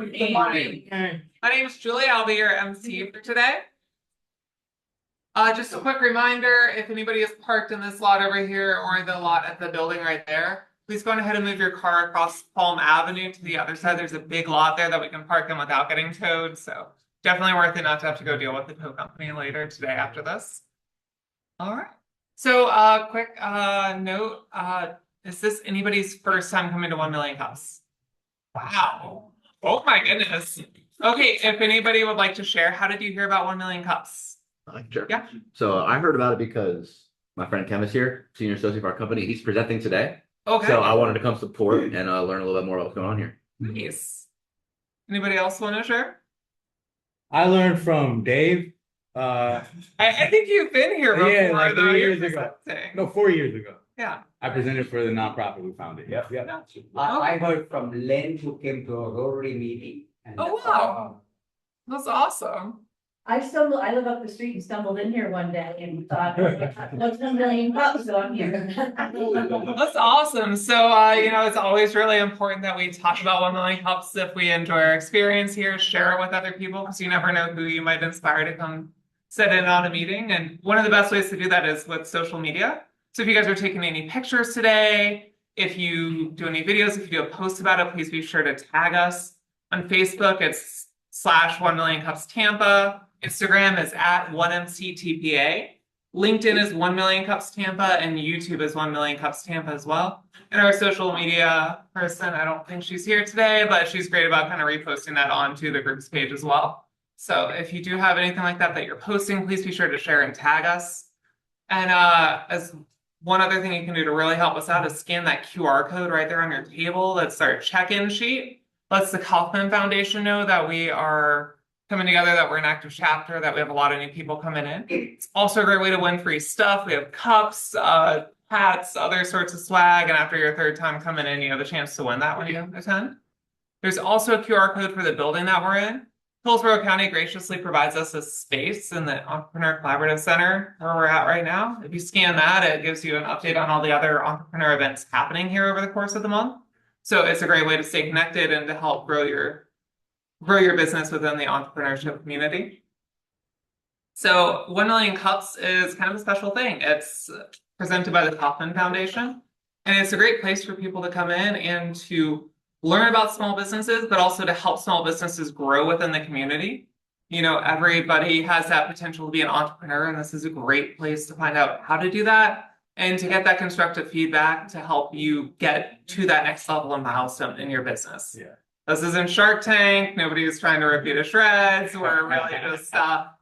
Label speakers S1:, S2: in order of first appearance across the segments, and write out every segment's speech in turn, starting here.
S1: Good morning. My name is Julie. I'll be your MC for today. Just a quick reminder, if anybody is parked in this lot over here or the lot at the building right there, please go ahead and move your car across Palm Avenue to the other side. There's a big lot there that we can park in without getting towed. So definitely worth it not to have to go deal with the tow company later today after this. All right. So quick note, is this anybody's first time coming to 1 Million Cups? Wow. Oh my goodness. Okay, if anybody would like to share, how did you hear about 1 Million Cups?
S2: Sure.
S1: Yeah.
S2: So I heard about it because my friend Khemist here, senior associate for our company, he's presenting today.
S1: Okay.
S2: So I wanted to come support and learn a little bit more about what's going on here.
S1: Nice. Anybody else want to share?
S3: I learned from Dave.
S1: I think you've been here before,
S3: Yeah, like
S1: though.
S3: 3
S1: You're
S3: years ago.
S1: presenting.
S3: No, 4 years ago.
S1: Yeah.
S3: I presented for the nonprofit we founded. Yep.
S4: I heard from Len who came to a Rotary meeting. And,
S1: Oh, wow. That's awesome.
S5: I live up the street and stumbled in here one day and thought, what's 1 Million Cups on here?
S1: That's awesome. So, it's always really important that we talk about 1 Million Cups if we enjoy our experience here, share it with other people, because you never know who you might inspire to come sit in on a meeting. And one of the best ways to do that is with social media. So if you guys are taking any pictures today, if you do any videos, if you do a post about it, please be sure to tag us. On Facebook, it's /1 Million Cups Tampa. Instagram is @1MCTPA. LinkedIn is 1 Million Cups Tampa, and YouTube is 1 Million Cups Tampa as well. And our social media person, I don't think she's here today, but she's great about kind of reposting that onto the group's page as well. So if you do have anything like that you're posting, please be sure to share and tag us. And as one other thing you can do to really help us out is scan that QR code right there on your table. That's our check-in sheet. Lets the Kaufman Foundation know that we are coming together, that we're an active chapter, that we have a lot of new people coming in. It's also a great way to win free stuff. We have cups, hats, other sorts of swag, and after your third time coming in, you have a chance to win that when you attend. There's also a QR code for the building that we're in. Hillsborough County graciously provides us a space in the Entrepreneur Collaborative Center where we're at right now. If you scan that, it gives you an update on all the other entrepreneur events happening here over the course of the month. So it's a great way to stay connected and to help grow your business within the entrepreneurship community. So 1 Million Cups is kind of a special thing. It's presented by the Kaufman Foundation, and it's a great place for people to come in and to learn about small businesses, but also to help small businesses grow within the community. Everybody has that potential to be an entrepreneur, and this is a great place to find out how to do that and to get that constructive feedback to help you get to that next level and milestone in your business.
S3: Yeah.
S1: This isn't Shark Tank. Nobody is trying to rip you to shreds. We're really just,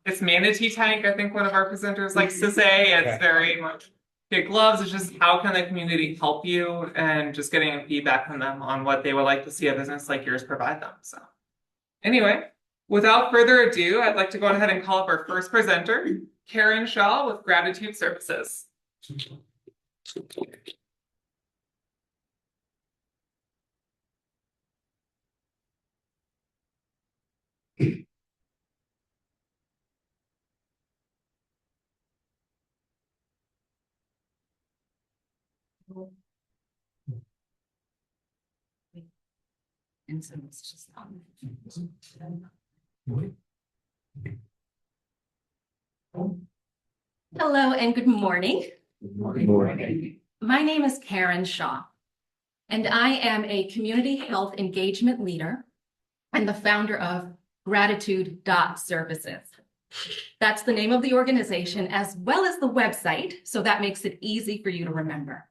S1: it's Manatee Tank, I think one of our presenters likes to say. It's very much big gloves. It's just how can the community help you, and just getting feedback from them on what they would like to see a business like yours provide them. So anyway, without further ado, I'd like to go ahead and call up our first presenter, Karen Shaw with Gratitude Services.
S5: And so it's just on. Hello and good morning.
S2: Good morning.
S5: My name is Karen Shaw, and I am a community health engagement leader and the founder of Gratitude.Services. That's the name of the organization as well as the website, so that makes it easy for you to remember.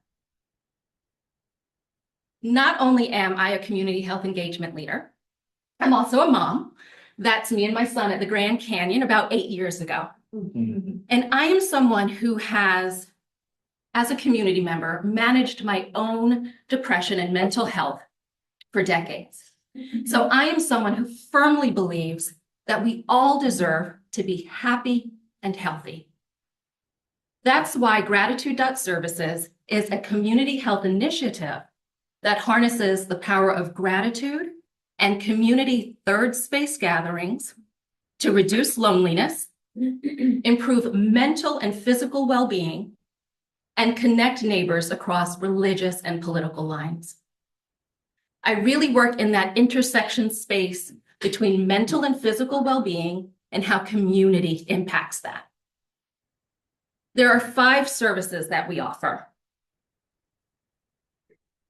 S5: Not only am I a community health engagement leader, I'm also a mom. That's me and my son at the Grand Canyon about 8 years ago. And I am someone who has, as a community member, managed my own depression and mental health for decades. So I am someone who firmly believes that we all deserve to be happy and healthy. That's why Gratitude.Services is a community health initiative that harnesses the power of gratitude and community third space gatherings to reduce loneliness, improve mental and physical well-being, and connect neighbors across religious and political lines. I really work in that intersection space between mental and physical well-being and how community impacts that. There are 5 services that we offer.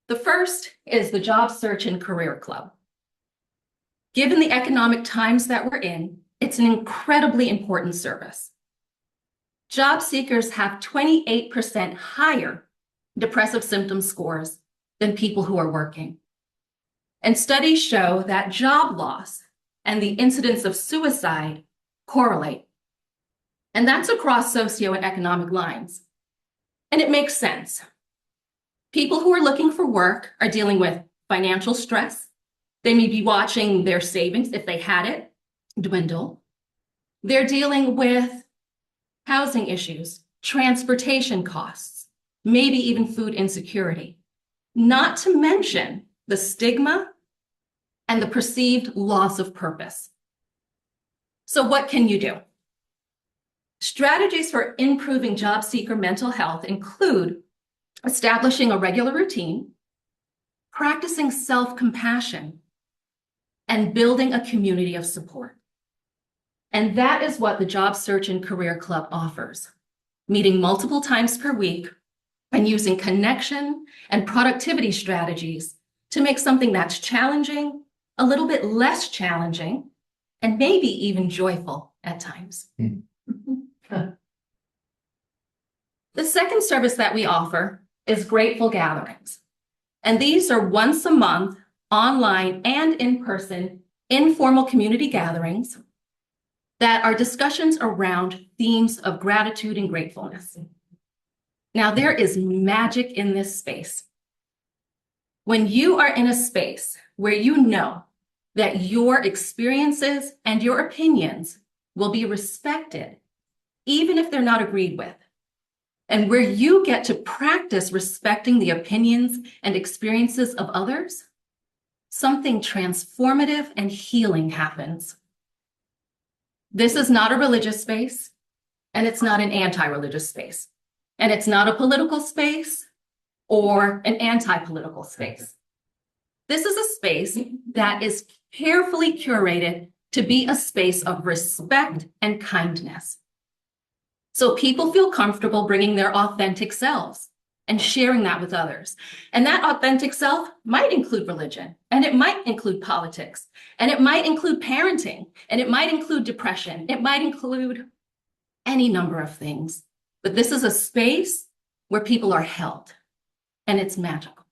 S5: The first is the Job Search and Career Club. Given the economic times that we're in, it's an incredibly important service. Job seekers have 28% higher depressive symptom scores than people who are working. And studies show that job loss and the incidence of suicide correlate. And that's across socio and economic lines. And it makes sense. People who are looking for work are dealing with financial stress. They may be watching their savings, if they had it, dwindle. They're dealing with housing issues, transportation costs, maybe even food insecurity, not to mention the stigma and the perceived loss of purpose. So what can you do? Strategies for improving job seeker mental health include establishing a regular routine, practicing self-compassion, and building a community of support. And that is what the Job Search and Career Club offers, meeting multiple times per week and using connection and productivity strategies to make something that's challenging a little bit less challenging and maybe even joyful at times. The second service that we offer is Grateful Gatherings. And these are once a month, online and in-person, informal community gatherings that are discussions around themes of gratitude and gratefulness. Now, there is magic in this space. When you are in a space where you know that your experiences and your opinions will be respected, even if they're not agreed with, and where you get to practice respecting the opinions and experiences of others, something transformative and healing happens. This is not a religious space, and it's not an anti-religious space, and it's not a political space or an anti-political space. This is a space that is carefully curated to be a space of respect and kindness. So people feel comfortable bringing their authentic selves and sharing that with others. And that authentic self might include religion, and it might include politics, and it might include parenting, and it might include depression. It might include any number of things. But this is a space where people are held, and it's magical.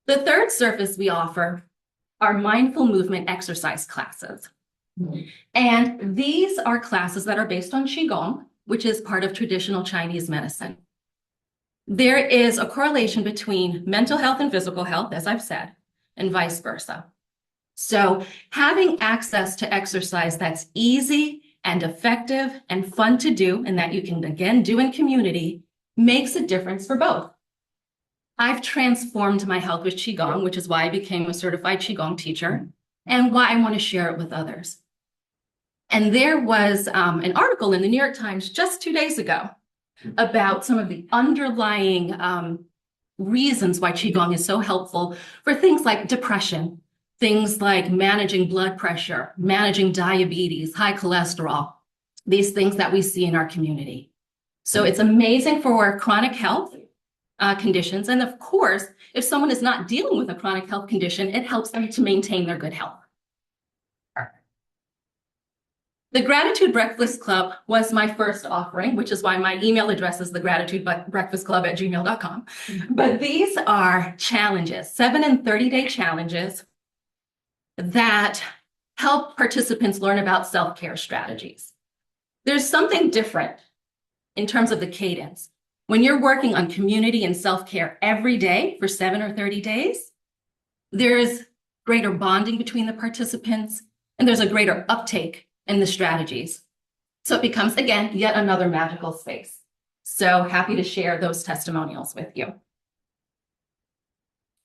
S5: The third service we offer are mindful movement exercise classes. And these are classes that are based on Qigong, which is part of traditional Chinese medicine. There is a correlation between mental health and physical health, as I've said, and vice versa. So having access to exercise that's easy and effective and fun to do, and that you can, again, do in community, makes a difference for both. I've transformed my health with Qigong, which is why I became a certified Qigong teacher, and why I want to share it with others. And there was an article in the New York Times just 2 days ago about some of the underlying reasons why Qigong is so helpful for things like depression, things like managing blood pressure, managing diabetes, high cholesterol, these things that we see in our community. So it's amazing for chronic health conditions. And of course, if someone is not dealing with a chronic health condition, it helps them to maintain their good health. The Gratitude Breakfast Club was my first offering, which is why my email address is thegratitudebreakfastclub@gmail.com. But these are challenges, 7 and 30-day challenges that help participants learn about self-care strategies. There's something different in terms of the cadence. When you're working on community and self-care every day for 7 or 30 days, there's greater bonding between the participants, and there's a greater uptake in the strategies. So it becomes, again, yet another magical space. So happy to share those testimonials with you.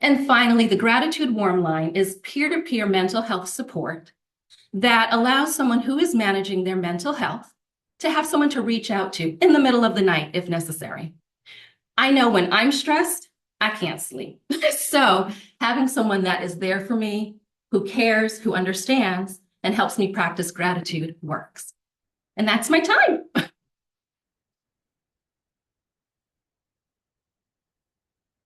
S5: And finally, the Gratitude Warm Line is peer-to-peer mental health support that allows someone who is managing their mental health to have someone to reach out to in the middle of the night if necessary. I know when I'm stressed, I can't sleep. So having someone that is there for me, who cares, who understands, and helps me practice gratitude works. And that's my time.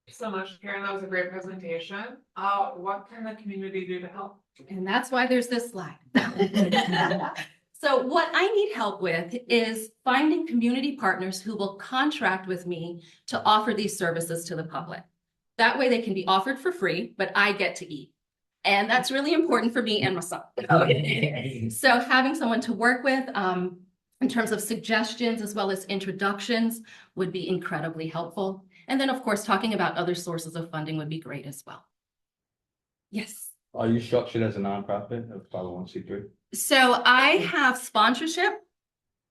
S1: So much, Karen. That was a great presentation. What can the community do to help?
S5: And that's why there's this slide. So what I need help with is finding community partners who will contract with me to offer these services to the public. That way they can be offered for free, but I get to eat. And that's really important for me and my son. So having someone to work with in terms of suggestions as well as introductions would be incredibly helpful. And then, of course, talking about other sources of funding would be great as well. Yes.
S3: Are you structured as a nonprofit or 501c3?
S5: So I have sponsorship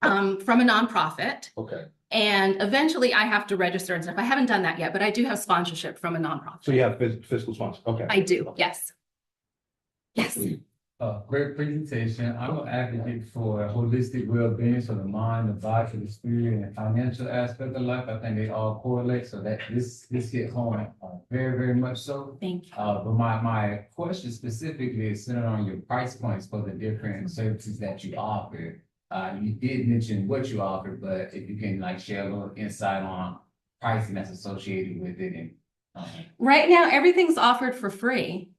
S5: from a nonprofit,
S3: Okay.
S5: and eventually I have to register and stuff. I haven't done that yet, but I do have sponsorship from a nonprofit.
S3: So you have fiscal sponsor, okay.
S5: I do, yes. Yes.
S6: Great presentation. I'm an advocate for holistic well-being, so the mind, the body, the spirit, and the financial aspect of life. I think they all correlate, so that this hit home very, very much so.
S5: Thank you.
S6: But my question specifically is centered on your price points for the different services that you offer. You did mention what you offer, but if you can like share a little insight on pricing that's associated with it. And
S5: Right now, everything's offered for free.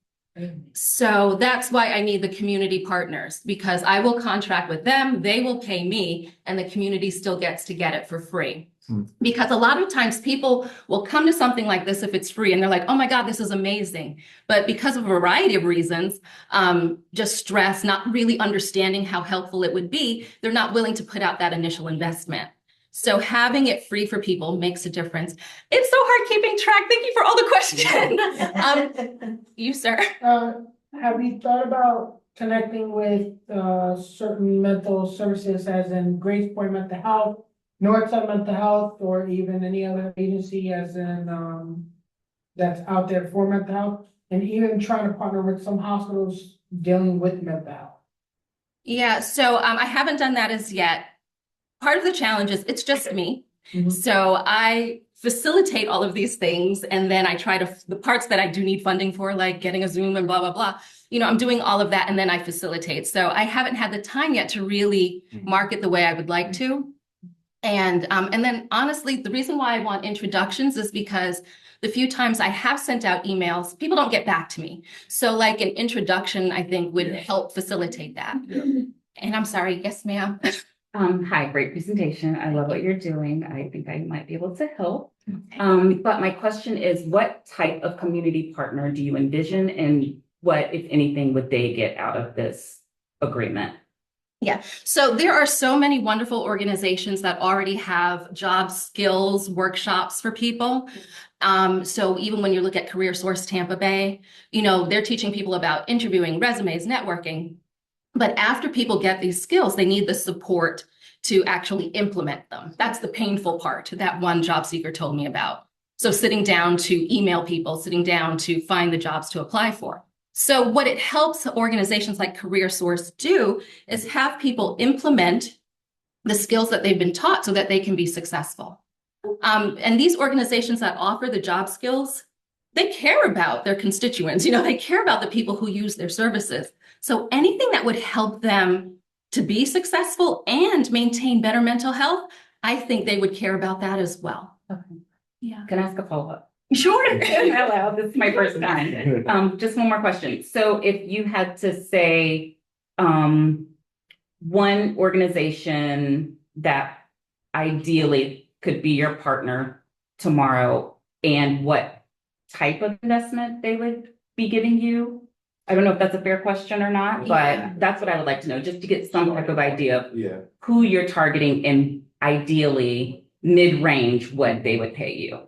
S5: So that's why I need the community partners, because I will contract with them, they will pay me, and the community still gets to get it for free. Because a lot of times people will come to something like this if it's free and they're like, oh my God, this is amazing. But because of a variety of reasons, just stress, not really understanding how helpful it would be, they're not willing to put out that initial investment. So having it free for people makes a difference. It's so hard keeping track. Thank you for all the questions. You, sir.
S7: Have you thought about connecting with certain mental services as in Grace Point Mental Health, Northside Mental Health, or even any other agency as in that's out there for mental health, and even trying to partner with some hospitals dealing with mental health?
S5: Yeah, so I haven't done that as yet. Part of the challenge is it's just me. So I facilitate all of these things, and then I try to, the parts that I do need funding for, like getting a Zoom and blah, blah, blah, you know, I'm doing all of that and then I facilitate. So I haven't had the time yet to really market the way I would like to. And then honestly, the reason why I want introductions is because the few times I have sent out emails, people don't get back to me. So like an introduction, I think would help facilitate that. And I'm sorry, yes, ma'am.
S8: Hi, great presentation. I love what you're doing. I think I might be able to help. But my question is, what type of community partner do you envision, and what, if anything, would they get out of this agreement?
S5: Yeah, so there are so many wonderful organizations that already have job skills workshops for people. So even when you look at Career Source Tampa Bay, you know, they're teaching people about interviewing, resumes, networking. But after people get these skills, they need the support to actually implement them. That's the painful part that one job seeker told me about. So sitting down to email people, sitting down to find the jobs to apply for. So what it helps organizations like Career Source do is have people implement the skills that they've been taught so that they can be successful. And these organizations that offer the job skills, they care about their constituents, you know, they care about the people who use their services. So anything that would help them to be successful and maintain better mental health, I think they would care about that as well.
S8: Okay.
S5: Yeah.
S8: Can I ask a follow-up?
S5: Sure.
S8: Hello, this is my first time. Just one more question. So if you had to say one organization that ideally could be your partner tomorrow, and what type of investment they would be giving you? I don't know if that's a fair question or not, but that's what I would like to know, just to get some type of idea of who you're targeting and ideally mid-range what they would pay you.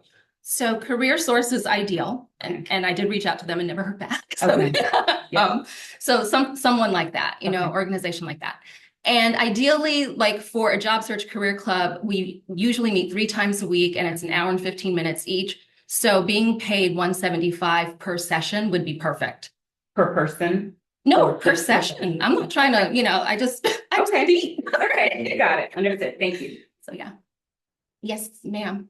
S5: So Career Source is ideal, and I did reach out to them and never heard back. So,
S8: Okay.
S5: So someone like that, you know, organization like that. And ideally, like for a job search career club, we usually meet 3 times a week, and it's an hour and 15 minutes each. So being paid $175 per session would be perfect.
S8: Per person?
S5: No,
S8: Or
S5: per
S8: just-
S5: session. I'm not trying to, you know, I just
S8: Okay.
S5: eat.
S8: All right, got it. Understood. Thank you.
S5: So yeah. Yes, ma'am.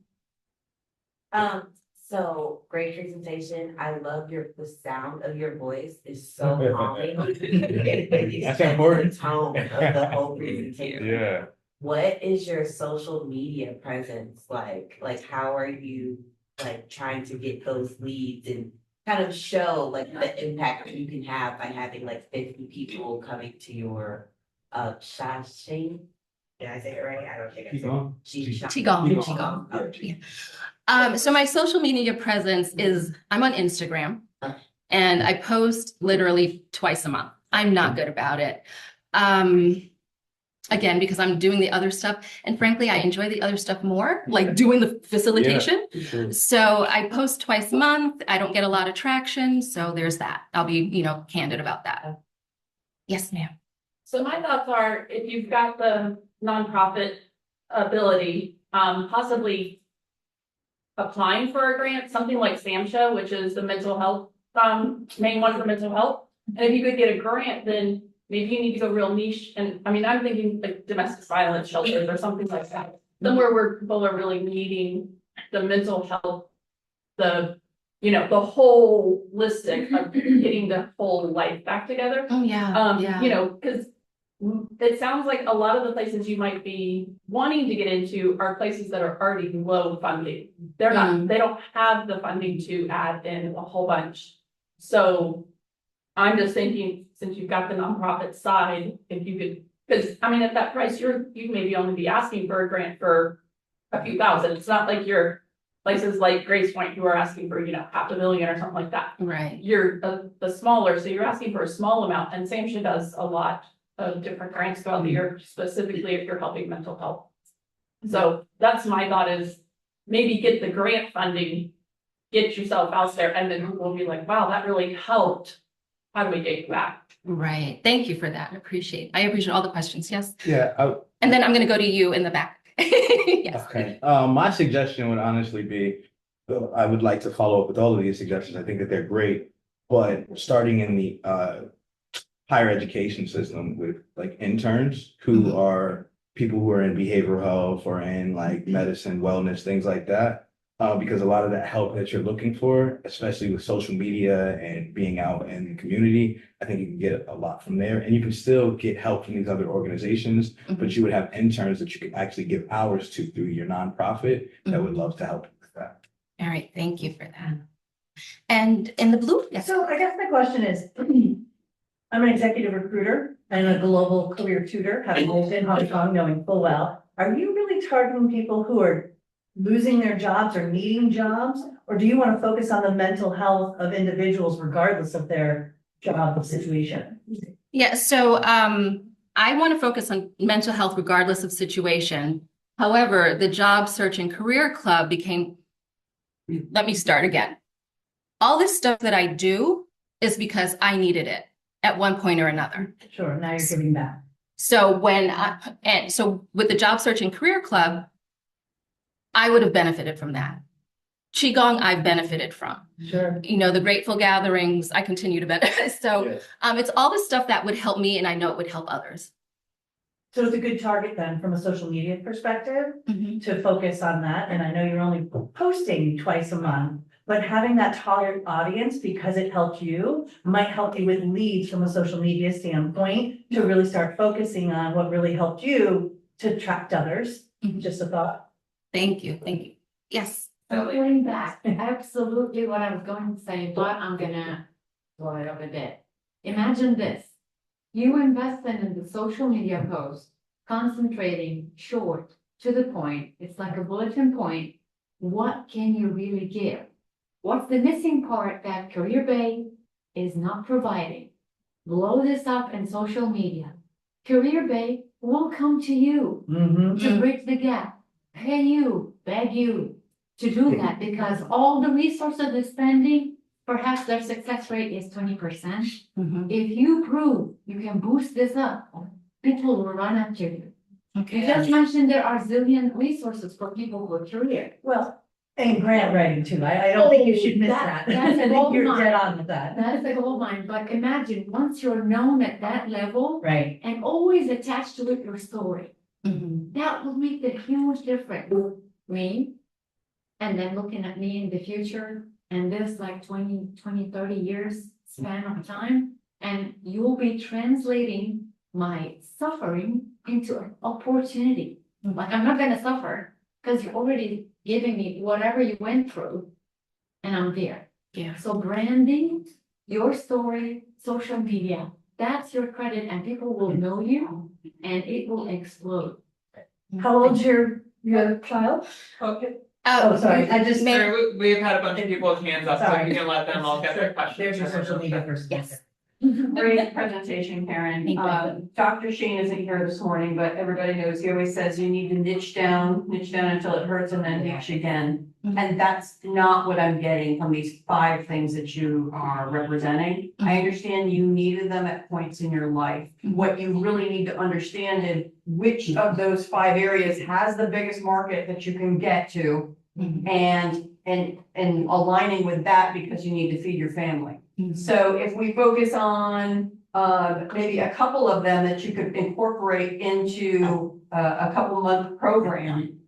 S9: So great presentation. I love the sound of your voice is so calming. It really
S3: That's
S9: sets
S3: important.
S9: the tone of the whole presentation.
S3: Yeah.
S9: What is your social media presence like? Like, how are you like trying to get those leads and kind of show like the impact you can have by having like 50 people coming to your Shashing? Did I say it right? I don't think I said it.
S5: Qigong.
S9: Qigong. Oh,
S5: So my social media presence is, I'm on Instagram and I post literally twice a month. I'm not good about it. Again, because I'm doing the other stuff, and frankly, I enjoy the other stuff more, like doing the facilitation.
S3: Sure.
S5: So I post twice a month. I don't get a lot of traction, so there's that. I'll be, candid about that. Yes, ma'am.
S10: So my thoughts are, if you've got the nonprofit ability, possibly applying for a grant, something like SAMHSA, which is the mental health, main one for mental health. And if you could get a grant, then maybe you need to go real niche. And I mean, I'm thinking like domestic violence shelters or something like that. Somewhere where people are really needing the mental health, the whole holistic of getting the whole life back together.
S5: Oh, yeah.
S10: Because it sounds like a lot of the places you might be wanting to get into are places that are already low funding. They're not, they don't have the funding to add in a whole bunch. So I'm just thinking, since you've got the nonprofit side, if you could, because I mean, at that price, you maybe only be asking for a grant for a few thousand. It's not like you're places like Grace Point who are asking for, $500,000 or something like that.
S5: Right.
S10: You're the smaller, so you're asking for a small amount, and SAMHSA does a lot of different grants throughout the year, specifically if you're helping mental health. So that's my thought is maybe get the grant funding, get yourself out there, and then people will be like, wow, that really helped. How do we get you back?
S5: Right. Thank you for that. I appreciate all the questions. Yes.
S3: Yeah.
S5: And then I'm going to go to you in the back. Yes.
S3: Okay. My suggestion would honestly be, I would like to follow up with all of these suggestions. I think that they're great, but starting in the higher education system with like interns who are people who are in behavioral health or in like medicine, wellness, things like that. Because a lot of that help that you're looking for, especially with social media and being out in the community, I think you can get a lot from there. And you can still get help from these other organizations, but you would have interns that you could actually give hours to through your nonprofit that would love to help you with that.
S5: All right. Thank you for that. And in the blue, yes.
S11: So I guess my question is, I'm an executive recruiter and a global career tutor, having lived in Hong Kong, knowing full well. Are you really targeting people who are losing their jobs or needing jobs? Or do you want to focus on the mental health of individuals regardless of their job situation?
S5: Yeah, so I want to focus on mental health regardless of situation. However, the Job Search and Career Club let me start again. All this stuff that I do is because I needed it at one point or another.
S11: Sure, now you're giving back.
S5: So with the Job Search and Career Club, I would have benefited from that. Qigong, I've benefited from.
S11: Sure.
S5: The Grateful Gatherings, I continue to benefit. So
S3: Yes.
S5: It's all the stuff that would help me, and I know it would help others.
S11: So it's a good target then from a social media perspective to focus on that. And I know you're only posting twice a month, but having that target audience because it helped you might help you with leads from a social media standpoint to really start focusing on what really helped you to attract others. Just a thought.
S5: Thank you. Thank you. Yes.
S12: So going back, absolutely what I was going to say, but I'm gonna blow it up a bit. Imagine this. You invested in the social media post, concentrating short, to the point. It's like a bulletin point. What can you really give? What's the missing part that Career Bay is not providing? Blow this up in social media. Career Bay will come to you to bridge the gap. Pay you, beg you to do that because all the resources they're spending, perhaps their success rate is 20%. If you prove you can boost this up, people will run after you.
S5: Okay.
S12: You just mentioned there are zillion resources for people with career.
S11: Well, and grant writing too. I don't think you should miss that.
S12: That's
S11: I
S12: a
S11: think
S12: gold
S11: you're
S12: mine.
S11: dead on with that.
S12: That's a gold mine, but imagine once you're known at that level
S11: Right.
S12: and always attached to it your story. That will make a huge difference. Me, and then looking at me in the future, and this like 20, 30 years span of time, and you'll be translating my suffering into an opportunity. Like, I'm not gonna suffer, because you're already giving me whatever you went through, and I'm there.
S5: Yeah.
S12: So branding, your story, social media, that's your credit, and people will know you, and it will explode.
S11: How old's your child?
S9: Okay.
S11: Oh, sorry, I just.
S1: We've had a bunch of people with hands up, so you can let them all get their questions.
S11: There's your social media person.
S5: Yes.
S10: Great presentation, Karen.
S5: Thank you.
S10: Dr. Shane isn't here this morning, but everybody knows, he always says you need to niche down until it hurts and then niche again.
S5: Mhm.
S10: And that's not what I'm getting from these 5 things that you are representing. I understand you needed them at points in your life. What you really need to understand is which of those 5 areas has the biggest market that you can get to, and aligning with that because you need to feed your family. So if we focus on maybe a couple of them that you could incorporate into a couple month program,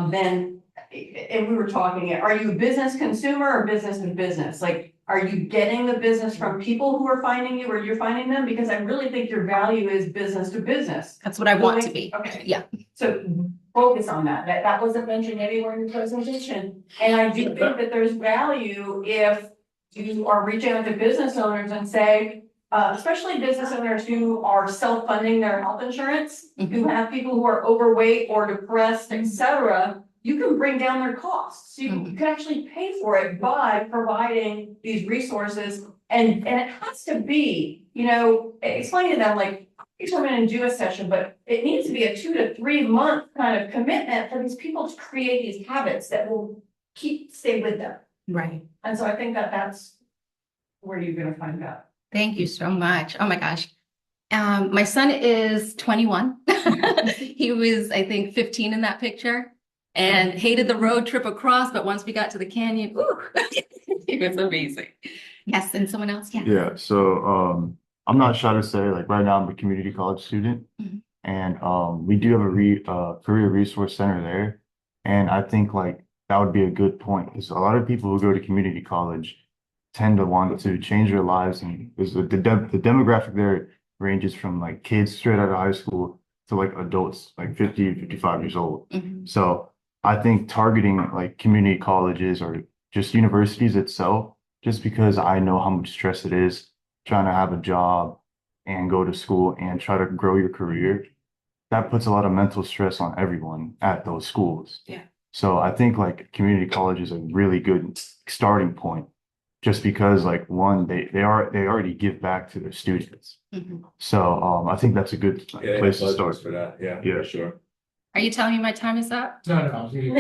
S10: then, and we were talking, are you a business consumer or business to business? Like, are you getting the business from people who are finding you or you're finding them? Because I really think your value is business to business.
S5: That's what I want to be.
S10: Okay.
S5: Yeah.
S10: So focus on that. That wasn't mentioned anywhere in your presentation. And I do think that there's value if you are reaching out to business owners and say, especially business owners who are self-funding their health insurance, who have people who are overweight or depressed, etc., you can bring down their costs. So you can actually pay for it by providing these resources. And it has to be, explain to them, like, you come in and do a session, but it needs to be a 2 to 3 month kind of commitment for these people to create these habits that will stay with them.
S5: Right.
S10: And so I think that that's where you're gonna find that.
S5: Thank you so much. Oh my gosh. My son is 21. He was, I think, 15 in that picture and hated the road trip across, but once we got to the canyon, ooh, it was amazing. Yes, and someone else? Yeah.
S13: Yeah, so I'm not shy to say, like, right now I'm a community college student,
S5: Mhm.
S13: and we do have a career resource center there, and I think like that would be a good point because a lot of people who go to community college tend to want to change their lives, and there's the demographic there ranges from like kids straight out of high school to like adults like 50, 55 years old.
S5: Mhm.
S13: So I think targeting like community colleges or just universities itself, just because I know how much stress it is trying to have a job and go to school and try to grow your career, that puts a lot of mental stress on everyone at those schools.
S5: Yeah.
S13: So I think like community college is a really good starting point, just because like one, they already give back to their students.
S5: Mhm.
S13: So I think that's a good place to start.
S3: For that, yeah,
S13: Yeah.
S3: sure.
S5: Are you telling me my time is up?
S7: No.
S5: Oh, you're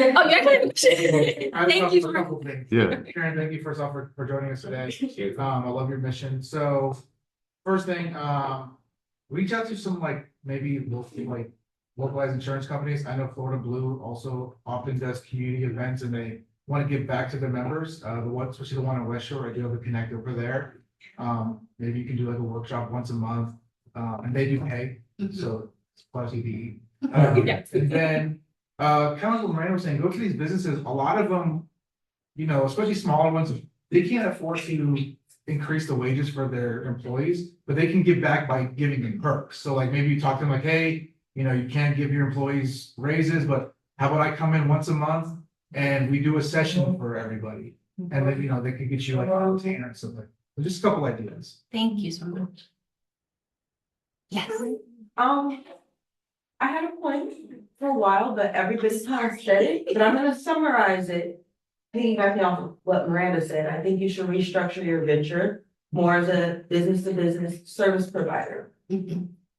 S5: Thank you for.
S7: Couple things.
S13: Yeah.
S7: Karen, thank you first off for joining us today. I love your mission. So first thing, reach out to some like maybe localized insurance companies. I know Florida Blue also often does community events and they want to give back to their members. Especially the one in West Shore, I do have a connect over there. Maybe you can do like a workshop once a month, and they do pay, so it's plus ED.
S5: Yes.
S7: And then, kind of like what Miranda was saying, go to these businesses, a lot of them, especially smaller ones, they can't afford to increase the wages for their employees, but they can give back by giving them perks. So like maybe you talk to them like, hey, you can't give your employees raises, but how about I come in once a month and we do a session for everybody? And then, they could get you like a retainer or something. So just a couple ideas.
S5: Thank you so much. Yes.
S9: I had a point for a while, but everybody's kind of said it, but I'm gonna summarize it. Piggybacking off of what Miranda said, I think you should restructure your venture more as a business to business service provider.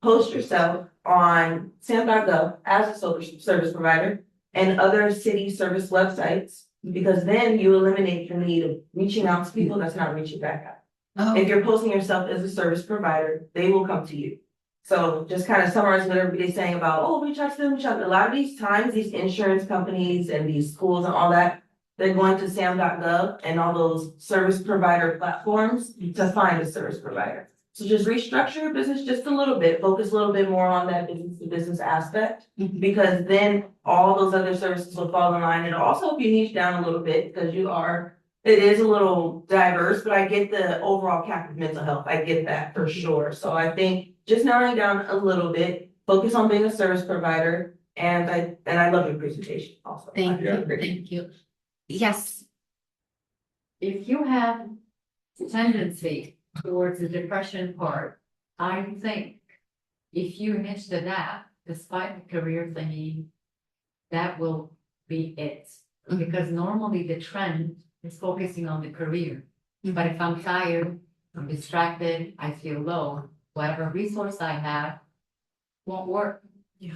S9: Post yourself on SAM.gov as a service provider and other city service websites, because then you eliminate the need of reaching out to people that's not reaching back out.
S5: Oh,
S9: If you're posting yourself as a service provider, they will come to you. So just kind of summarize what everybody's saying about, reach out to them, reach out. A lot of these times, these insurance companies and these schools and all that, they're going to SAM.gov and all those service provider platforms to find a service provider.
S14: So just restructure your business just a little bit, focus a little bit more on that business to business aspect. Because then all those other services will fall in line. It'll also help you niche down a little bit because it is a little diverse, but I get the overall cap of mental health. I get that for sure. So I think just narrowing down a little bit, focus on being a service provider. And I love your presentation also.
S5: Thank you, thank you. Yes.
S12: If you have tendency towards the depression part, I think if you niche to that, despite the career thingy, that will be it. Because normally the trend is focusing on the career. But if I'm tired, I'm distracted, I feel low, whatever resource I have won't work.
S5: Yeah.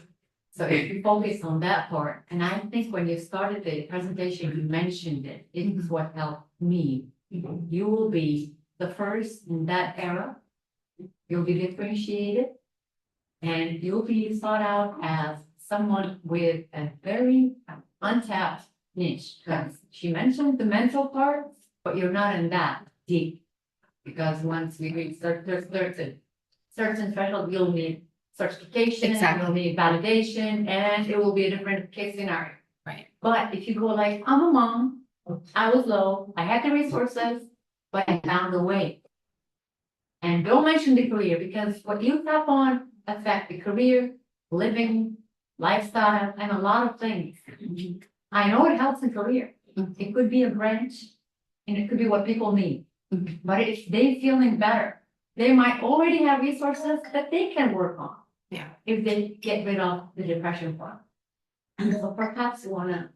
S12: So if you focus on that part, and I think when you started the presentation, you mentioned it, it's what helped me. You will be the first in that era. You'll be differentiated. And you'll be sought out as someone with a very untapped niche. Because she mentioned the mental part, but you're not in that deep. Because once we reach certain threshold, you'll need certification, you'll need validation, and it will be a different case scenario.
S5: Right.
S12: But if you go like, I'm a mom, I was low, I had the resources, but I found a way. And don't mention the career, because what you tap on affect the career, living, lifestyle, and a lot of things. I know it helps in career. It could be a branch, and it could be what people need. But if they feeling better, they might already have resources that they can work on.
S5: Yeah.
S12: If they get rid of the depression part. And so perhaps you wanna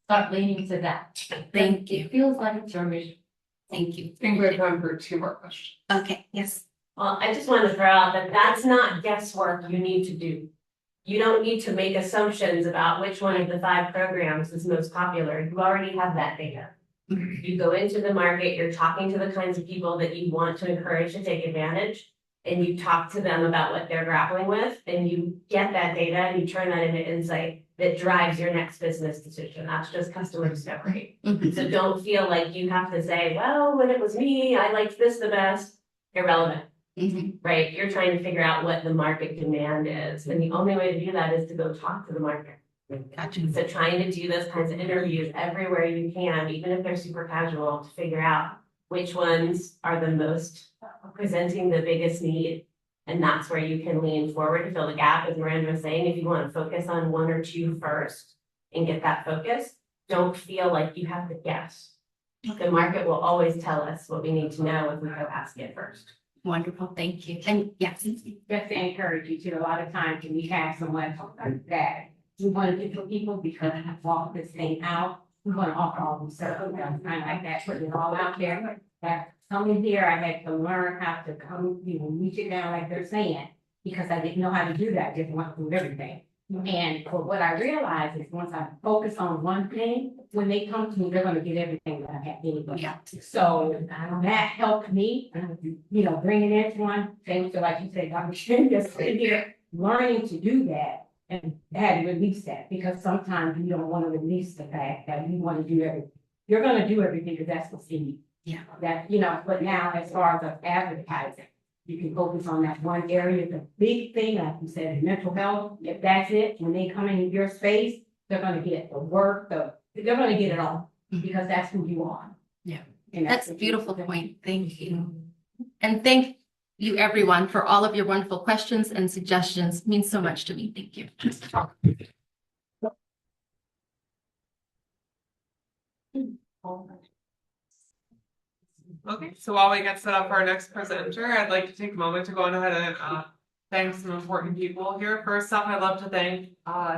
S12: start leaning to that.
S5: Thank you.
S12: It feels like it's your mission.
S5: Thank you.
S1: I think we have time for 2 more questions.
S5: Okay, yes.
S15: Well, I just wanted to throw out that that's not guesswork you need to do. You don't need to make assumptions about which one of the 5 programs is most popular. You already have that data. You go into the market, you're talking to the kinds of people that you want to encourage to take advantage, and you talk to them about what they're grappling with, and you get that data and you turn that into insight that drives your next business decision. That's just customer discovery. So don't feel like you have to say, well, when it was me, I liked this the best. Irrelevant. Right? You're trying to figure out what the market demand is. And the only way to do that is to go talk to the market.
S5: Gotcha.
S15: So trying to do those kinds of interviews everywhere you can, even if they're super casual, to figure out which ones are the most presenting the biggest need. And that's where you can lean forward to fill the gap. As Miranda was saying, if you want to focus on 1 or 2 first and get that focus, don't feel like you have to guess. The market will always tell us what we need to know if we go ask it first.
S5: Wonderful, thank you. And yes.
S16: Just to encourage you to, a lot of times when we have someone that we want to do for people because we walk this thing out, we want to offer all these services, kind of like that, putting it all out there. That coming here, I had to learn how to come, reach it down like they're saying, because I didn't know how to do that, just went through everything. And for what I realized is once I focus on one thing, when they come to me, they're gonna get everything that I have anyway.
S5: Yeah.
S16: So that helped me, bringing it into one thing. So like you said, Dr. Shin, just sitting here learning to do that and had to release that, because sometimes you don't want to release the fact that you want to do everything. You're gonna do everything because that's what's in you.
S5: Yeah.
S16: That, but now as far as advertising, you can focus on that one area. The big thing, like you said, mental health, if that's it, when they come in your space, they're gonna get the work, they're gonna get it all, because that's who you are.
S5: Yeah.
S16: And
S5: That's a beautiful point. Thank you. And thank you, everyone, for all of your wonderful questions and suggestions. It means so much to me. Thank you.
S1: Okay, so while we get set up for our next presenter, I'd like to take a moment to go on ahead and thank some important people here. First up, I'd love to thank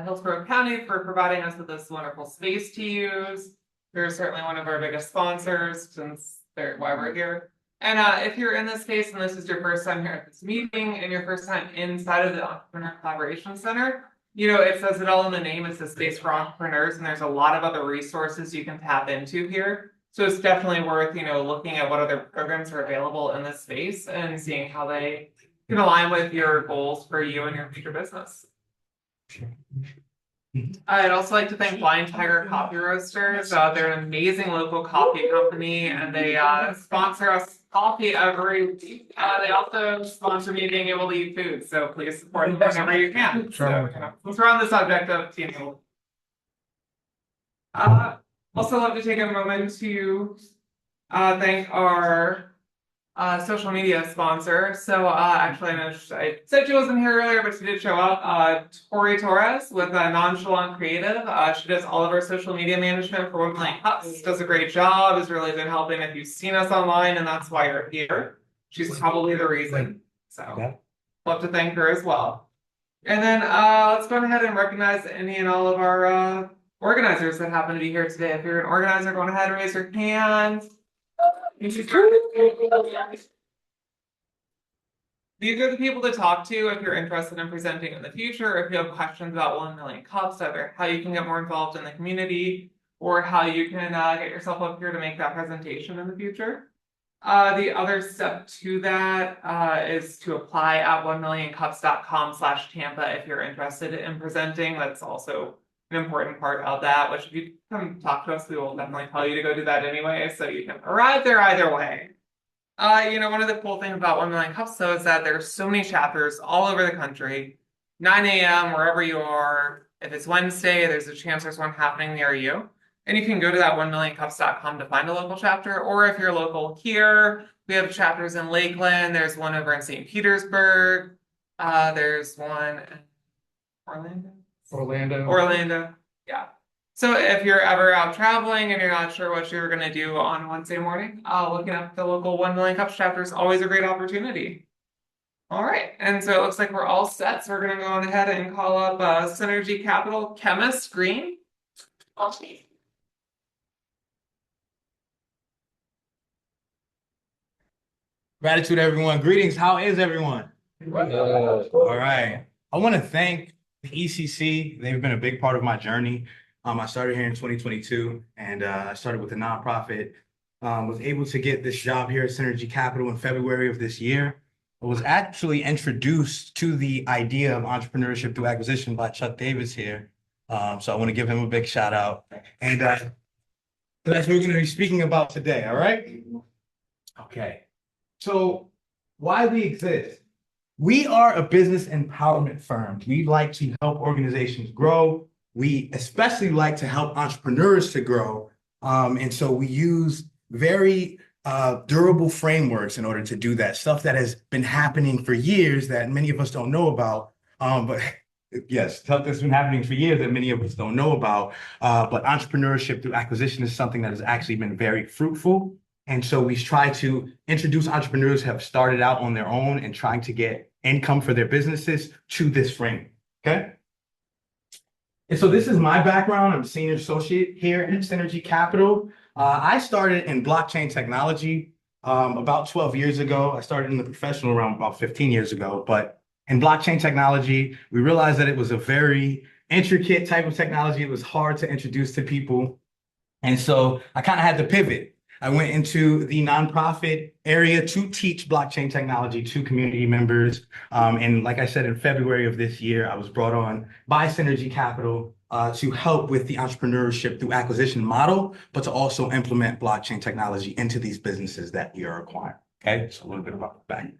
S1: Hillsborough County for providing us with this wonderful space to use. They're certainly one of our biggest sponsors since they're why we're here. And if you're in this space and this is your first time here at this meeting and your first time inside of the Entrepreneur Collaboration Center, it says it all in the name. It's a space for entrepreneurs, and there's a lot of other resources you can tap into here. So it's definitely worth, looking at what other programs are available in this space and seeing how they can align with your goals for you and your future business. I'd also like to thank Blind Tiger Coffee Roasters. They're an amazing local coffee company, and they sponsor us coffee every week. They also sponsor me being able to eat food, so please support them whenever you can. So, since we're on the subject of team. Also love to take a moment to thank our social media sponsor. So actually, I said she wasn't here earlier, but she did show up. Tori Torres with Nonchalant Creative. She does all of our social media management for 1 Million Cups. Does a great job. Has really been helping if you've seen us online, and that's why you're here. She's probably the reason. So love to thank her as well. And then let's go ahead and recognize any and all of our organizers that happen to be here today. If you're an organizer, go ahead and raise your hand. These are the people to talk to if you're interested in presenting in the future, if you have questions about 1 Million Cups, either how you can get more involved in the community or how you can get yourself up here to make that presentation in the future. The other step to that is to apply at 1millioncups.com/Tampa if you're interested in presenting. That's also an important part of that, which if you come talk to us, we will definitely tell you to go do that anyway, so you can arrive there either way. One of the cool things about 1 Million Cups, though, is that there's so many chapters all over the country, 9 a.m., wherever you are. If it's Wednesday, there's a chance there's one happening near you. And you can go to that 1millioncups.com to find a local chapter, or if you're local here, we have chapters in Lakeland, there's one over in St. Petersburg, there's one in Orlando, yeah. So if you're ever out traveling and you're not sure what you're going to do on Wednesday morning, looking up the local 1 Million Cups chapter is always a great opportunity. All right, and so it looks like we're all set, so we're going to go on ahead and call up Cynerge Capital Khemist Green.
S3: Gratitude, everyone. Greetings. How is everyone? All right. I want to thank the ECC. They've been a big part of my journey. I started here in 2022, and I started with a nonprofit. Was able to get this job here at Cynerge Capital in February of this year. I was actually introduced to the idea of entrepreneurship through acquisition by Chuck Davis here. So I want to give him a big shout out. And that's what we're going to be speaking about today, all right? Okay. So why we exist? We are a business empowerment firm. We like to help organizations grow. We especially like to help entrepreneurs to grow. And so we use very durable frameworks in order to do that. Stuff that has been happening for years that many of us don't know about. But yes, stuff that's been happening for years that many of us don't know about. But entrepreneurship through acquisition is something that has actually been very fruitful. And so we try to introduce entrepreneurs who have started out on their own and trying to get income for their businesses to this frame, okay? And so this is my background. I'm a senior associate here at Cynerge Capital. I started in blockchain technology about 12 years ago. I started in the professional realm about 15 years ago. But in blockchain technology, we realized that it was a very intricate type of technology. It was hard to introduce to people. And so I kind of had to pivot. I went into the nonprofit area to teach blockchain technology to community members. And like I said, in February of this year, I was brought on by Cynerge Capital to help with the entrepreneurship through acquisition model, but to also implement blockchain technology into these businesses that we are acquiring. Okay, so a little bit about the back.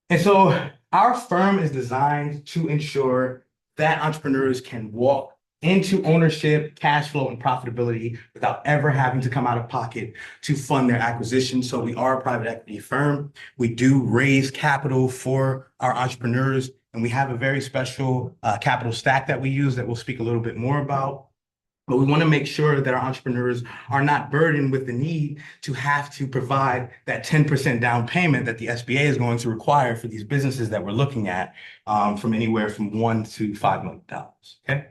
S3: And so our firm is designed to ensure that entrepreneurs can walk into ownership, cash flow, and profitability without ever having to come out of pocket to fund their acquisition. So we are a private equity firm. We do raise capital for our entrepreneurs, and we have a very special capital stack that we use that we'll speak a little bit more about. But we want to make sure that our entrepreneurs are not burdened with the need to have to provide that 10% down payment that the SBA is going to require for these businesses that we're looking at from anywhere from $1 to $5 million, okay?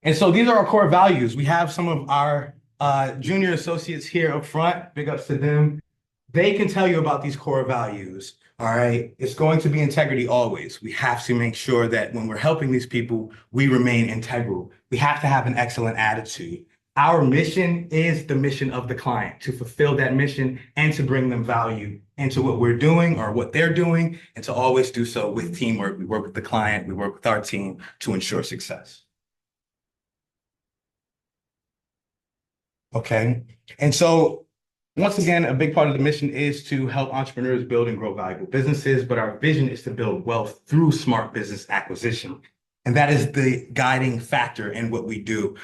S3: And so these are our core values. We have some of our junior associates here up front. Big ups to them. They can tell you about these core values. All right. It's going to be integrity always. We have to make sure that when we're helping these people, we remain integral. We have to have an excellent attitude. Our mission is the mission of the client, to fulfill that mission and to bring them value into what we're doing or what they're doing, and to always do so with teamwork. We work with the client, we work with our team to ensure success. Okay. And so Once again, a big part of the mission is to help entrepreneurs build and grow valuable businesses, but our vision is to build wealth through smart business acquisition. And that is the guiding factor in what we do.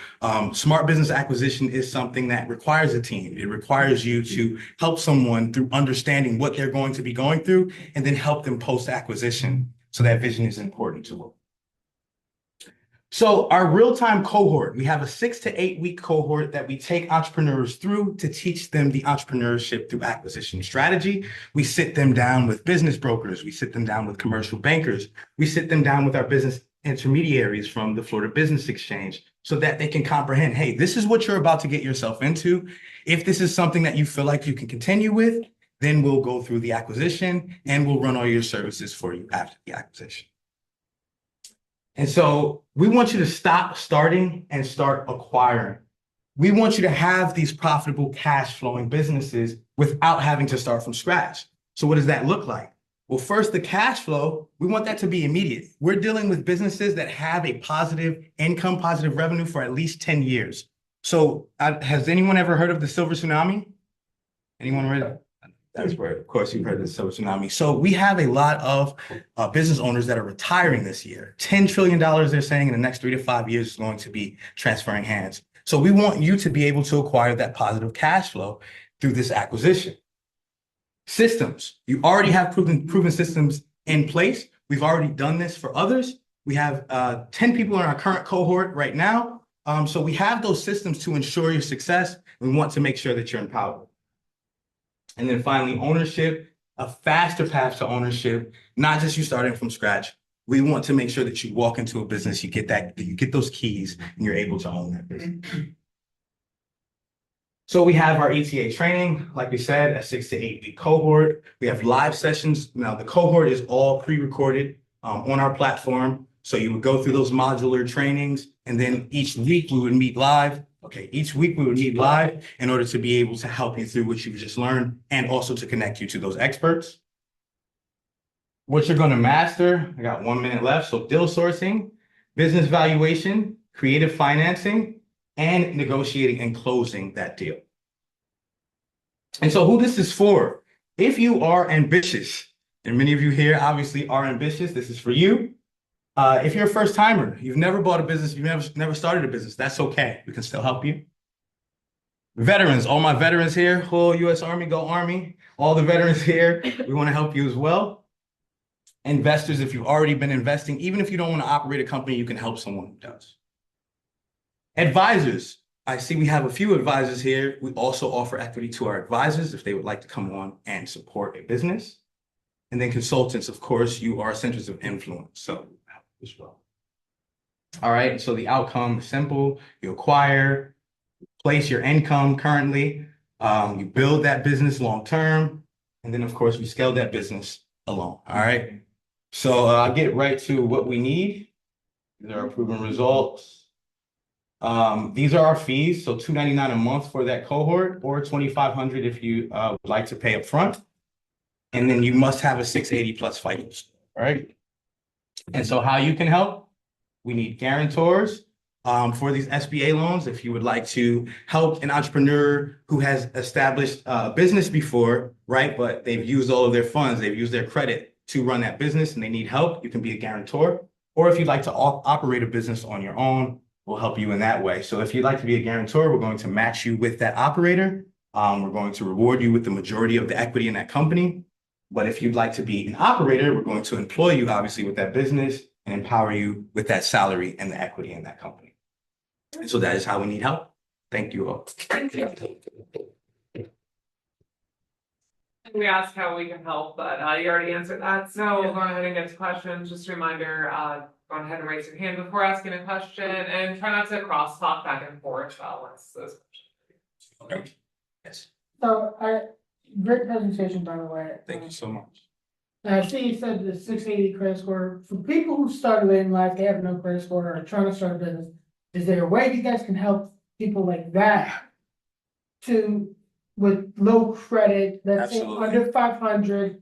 S3: Smart business acquisition is something that requires a team. It requires you to help someone through understanding what they're going to be going through and then help them post-acquisition. So that vision is important to them. So our real-time cohort, we have a 6 to 8 week cohort that we take entrepreneurs through to teach them the entrepreneurship through acquisition strategy. We sit them down with business brokers. We sit them down with commercial bankers. We sit them down with our business intermediaries from the Florida Business Exchange so that they can comprehend, hey, this is what you're about to get yourself into. If this is something that you feel like you can continue with, then we'll go through the acquisition and we'll run all your services for you after the acquisition. And so we want you to stop starting and start acquiring. We want you to have these profitable cash flowing businesses without having to start from scratch. So what does that look like? Well, first, the cash flow, we want that to be immediate. We're dealing with businesses that have a positive income, positive revenue for at least 10 years. So has anyone ever heard of the silver tsunami? Anyone read it? That's where, of course, you've heard of the silver tsunami. So we have a lot of business owners that are retiring this year. $10 trillion, they're saying, in the next 3 to 5 years is going to be transferring hands. So we want you to be able to acquire that positive cash flow through this acquisition. Systems. You already have proven systems in place. We've already done this for others. We have 10 people in our current cohort right now. So we have those systems to ensure your success. We want to make sure that you're empowered. And then finally, ownership, a faster path to ownership, not just you starting from scratch. We want to make sure that you walk into a business, you get those keys and you're able to own that business. So we have our ETA training, like we said, a 6 to 8 week cohort. We have live sessions. Now the cohort is all pre-recorded on our platform. So you would go through those modular trainings and then each week we would meet live. Okay, each week we would meet live in order to be able to help you through what you've just learned and also to connect you to those experts. What you're going to master, I got 1 minute left. So deal sourcing, business valuation, creative financing, and negotiating and closing that deal. And so who this is for, if you are ambitious, and many of you here obviously are ambitious, this is for you. If you're a first timer, you've never bought a business, you've never started a business, that's okay. We can still help you. Veterans, all my veterans here, whole U.S. Army, go Army. All the veterans here, we want to help you as well. Investors, if you've already been investing, even if you don't want to operate a company, you can help someone who does. Advisors, I see we have a few advisors here. We also offer equity to our advisors if they would like to come on and support a business. And then consultants, of course, you are centers of influence, so as well. All right, so the outcome is simple. You acquire, place your income currently, you build that business long-term, and then, of course, we scale that business alone, all right? So I'll get right to what we need. These are our proven results. These are our fees, so $299 a month for that cohort, or $2,500 if you would like to pay up front. And then you must have a 680 plus FICO score, right? And so how you can help? We need guarantors for these SBA loans. If you would like to help an entrepreneur who has established a business before, right? But they've used all of their funds, they've used their credit to run that business and they need help, you can be a guarantor. Or if you'd like to operate a business on your own, we'll help you in that way. So if you'd like to be a guarantor, we're going to match you with that operator. We're going to reward you with the majority of the equity in that company. But if you'd like to be an operator, we're going to employ you obviously with that business and empower you with that salary and the equity in that company. And so that is how we need help. Thank you all.
S1: We asked how we can help, but you already answered that. So we'll go ahead and get to questions. Just a reminder, go ahead and raise your hand before asking a question and try not to cross-talk back and forth once those questions.
S3: Okay. Yes.
S7: So great presentation, by the way.
S3: Thank you so much.
S7: I see you said the 680 credit score. For people who started in life, they have no credit score or are trying to start a business, is there a way you guys can help people like that with low credit, let's say under 500,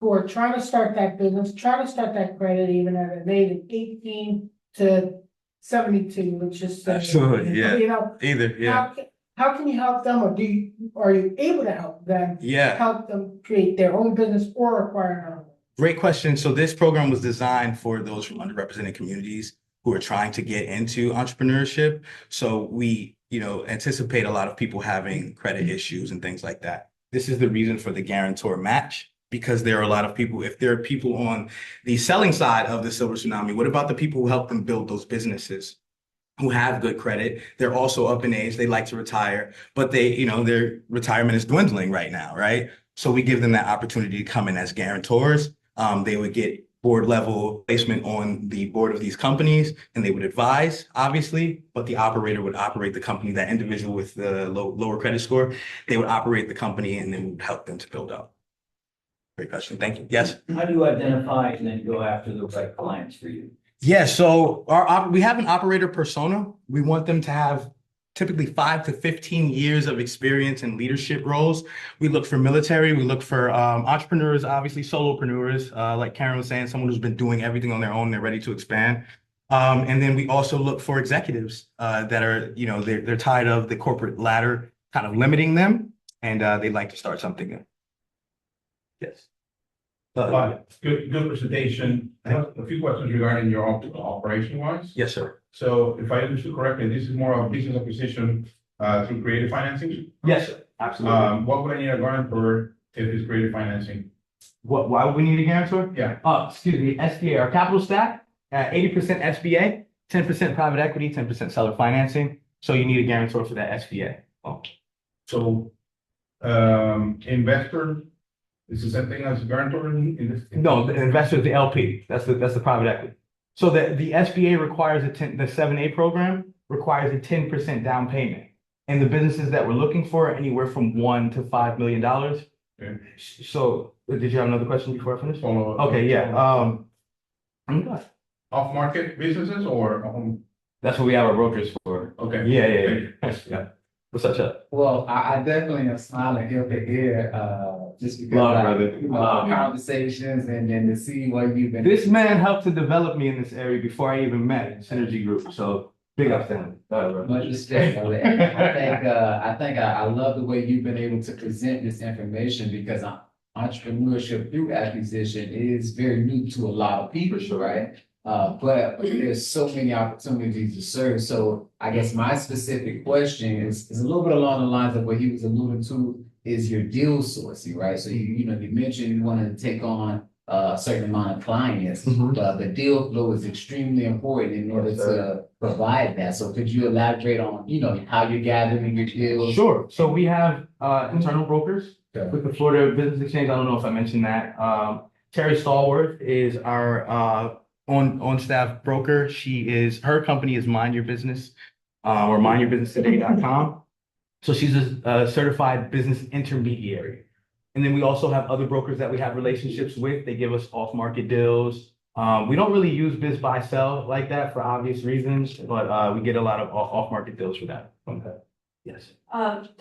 S7: who are trying to start that business, trying to start that credit even at an age of 18 to 72, which is
S3: Absolutely, yeah.
S7: You know,
S3: Either, yeah.
S7: how can you help them, or are you able to help them?
S3: Yeah.
S7: Help them create their own business or acquire another one?
S3: Great question. So this program was designed for those from underrepresented communities who are trying to get into entrepreneurship. So we, anticipate a lot of people having credit issues and things like that. This is the reason for the guarantor match, because there are a lot of people, if there are people on the selling side of the silver tsunami, what about the people who help them build those businesses? Who have good credit, they're also up in age, they like to retire, but their retirement is dwindling right now, right? So we give them that opportunity to come in as guarantors. They would get board level placement on the board of these companies, and they would advise, obviously, but the operator would operate the company. That individual with the lower credit score, they would operate the company and then would help them to build up. Great question. Thank you. Yes.
S17: How do you identify and then go after the right clients for you?
S3: Yeah, so we have an operator persona. We want them to have typically 5 to 15 years of experience in leadership roles. We look for military, we look for entrepreneurs, obviously solopreneurs, like Karen was saying, someone who's been doing everything on their own, they're ready to expand. And then we also look for executives that are, they're tired of the corporate ladder kind of limiting them, and they'd like to start something new. Yes.
S18: Good presentation. I have a few questions regarding your operation wise.
S3: Yes, sir.
S18: So if I understood correctly, this is more of business acquisition through creative financing?
S3: Yes, sir. Absolutely.
S18: What would I need a guarantor if it's creative financing?
S3: Why would we need a guarantor?
S18: Yeah.
S3: SBA, our capital stack, 80% SBA, 10% private equity, 10% seller financing. So you need a guarantor for that SBA. Oh.
S18: So investor is the same thing as guarantor in this?
S3: No, the investor is the LP. That's the private equity. So the SBA requires the 7A program requires a 10% down payment. And the businesses that we're looking for are anywhere from $1 to $5 million.
S18: Okay.
S3: So did you have another question before I finish?
S18: Follow up.
S3: Okay, yeah.
S18: Off market businesses or
S3: That's what we have our brokers for.
S18: Okay.
S3: Yeah. Yeah. What's up, Chuck?
S6: Well, I definitely am smiling ear to ear, just because conversations and then to see what you've been.
S3: This man helped to develop me in this area before I even met Cynerge Group. So big up to him.
S6: Much respect. I think I love the way you've been able to present this information, because entrepreneurship through acquisition is very new to a lot of people, right? But there's so many opportunities to serve. So I guess my specific question is a little bit along the lines of what he was alluding to, is your deal sourcing, right? So you mentioned you wanted to take on a certain amount of clients, but the deal flow is extremely important in order to provide that. So could you elaborate on, how you're gathering your deals?
S3: Sure. So we have internal brokers with the Florida Business Exchange. I don't know if I mentioned that. Terry Stallworth is our on staff broker. Her company is Mind Your Business, or mindyourbusinesstoday.com. So she's a certified business intermediary. And then we also have other brokers that we have relationships with. They give us off-market deals. We don't really use biz buy sell like that for obvious reasons, but we get a lot of off-market deals for that. Okay. Yes.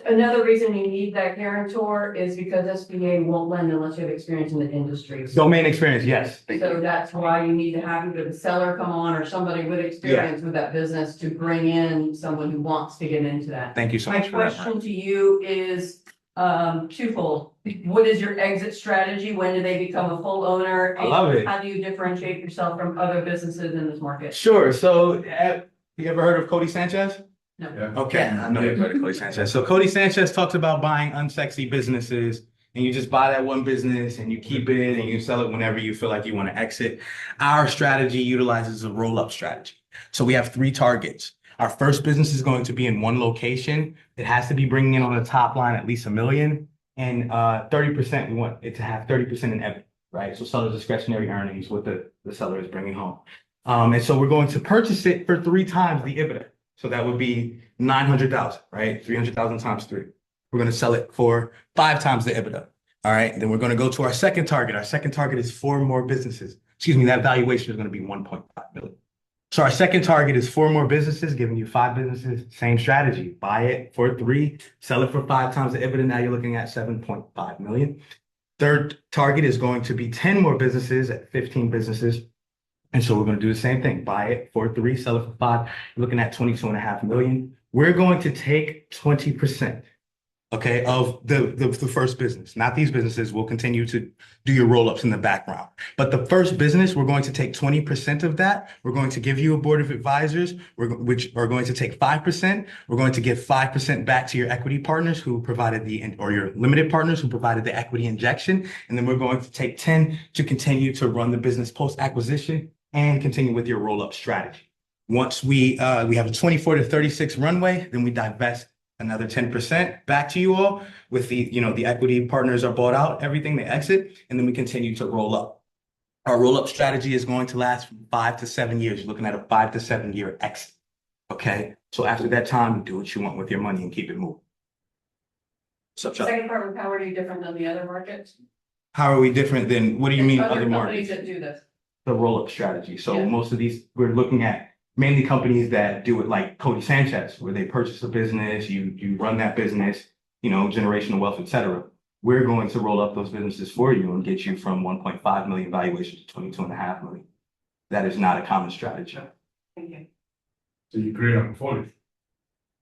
S19: Another reason you need that guarantor is because SBA won't lend unless you have experience in the industry.
S3: Domain experience, yes.
S19: So that's why you need to have either the seller come on or somebody with experience with that business to bring in someone who wants to get into that.
S3: Thank you so much for
S19: My
S3: that.
S19: question to you is twofold. What is your exit strategy? When do they become a full owner?
S3: I love it.
S19: How do you differentiate yourself from other businesses in this market?
S3: Sure. So you ever heard of Cody Sanchez?
S19: No.
S3: Okay, I know you've heard of Cody Sanchez. So Cody Sanchez talks about buying unsexy businesses, and you just buy that one business and you keep it and you sell it whenever you feel like you want to exit. Our strategy utilizes a roll-up strategy. So we have 3 targets. Our first business is going to be in one location. It has to be bringing in on the top line at least $1 million, and 30%, we want it to have 30% in EBITDA, right? So seller's discretionary earnings, what the seller is bringing home. And so we're going to purchase it for 3 times the EBITDA. So that would be 900,000, right? 300,000 times 3. We're going to sell it for 5 times the EBITDA. All right. Then we're going to go to our second target. Our second target is 4 more businesses. Excuse me. That valuation is going to be 1.5 million. So our second target is 4 more businesses, giving you 5 businesses. Same strategy. Buy it for 3, sell it for 5 times the EBITDA. Now you're looking at 7.5 million. Third target is going to be 10 more businesses at 15 businesses. And so we're going to do the same thing. Buy it for 3, sell it for 5. You're looking at 22.5 million. we're going to take 20%. Okay, of the first business, not these businesses. Will continue to do your roll-ups in the background. But the first business, we're going to take 20% of that. We're going to give you a board of advisors, which are going to take 5%. We're going to give 5% back to your equity partners who provided or your limited partners who provided the equity injection. And then we're going to take 10 to continue to run the business post-acquisition and continue with your roll-up strategy. Once we have a 24 to 36 runway, then we divest another 10% back to you all with the equity partners are bought out, everything, they exit, and then we continue to roll up. Our roll-up strategy is going to last from 5 to 7 years. You're looking at a 5 to 7 year exit. Okay. So after that time, do what you want with your money and keep it moving. What's up, Chuck?
S19: Second part was, how are you different than the other markets?
S3: How are we different than, what do you mean other
S19: companies
S3: markets?
S19: that do this?
S3: The roll-up strategy. So
S19: Yeah.
S3: most of these, we're looking at mainly companies that do it like Cody Sanchez, where they purchase a business, you run that business, generational wealth, etc. We're going to roll up those businesses for you and get you from 1.5 million valuation to 22.5 million. That is not a common strategy.
S19: Thank you.
S18: So you create a portfolio.